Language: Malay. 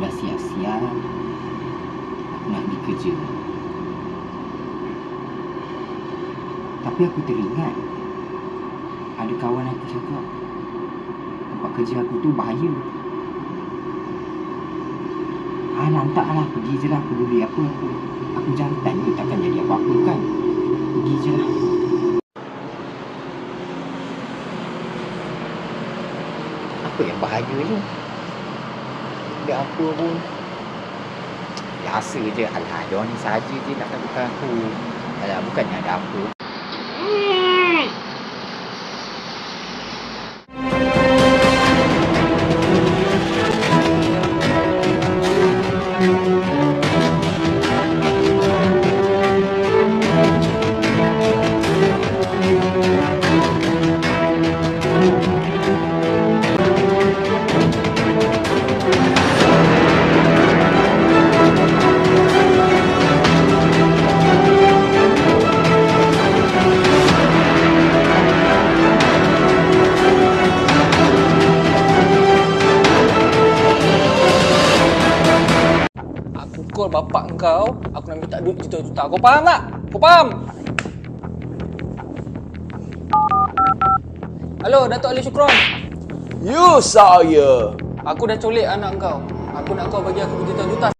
dah siap-siap aku nak pergi kerja. Tapi aku teringat ada kawan aku cakap tempat kerja aku tu bahaya. Lantaklah, pergi je lah. Peduli apa aku jantan ni, takkan jadi apa-apa kan. Pergi je lah. Apa yang bahaya ni? Tak apa pun. Biasa je. Alah, diorang ni saja je nak takutkan aku. Alah, bukannya ada apa. Call bapak kau, aku nak minta duit juta-juta. Kau faham tak? Kau faham? Halo, Datuk Ali Syukron. You saya. Aku dah colik anak kau. Aku nak kau bagi aku juta-juta.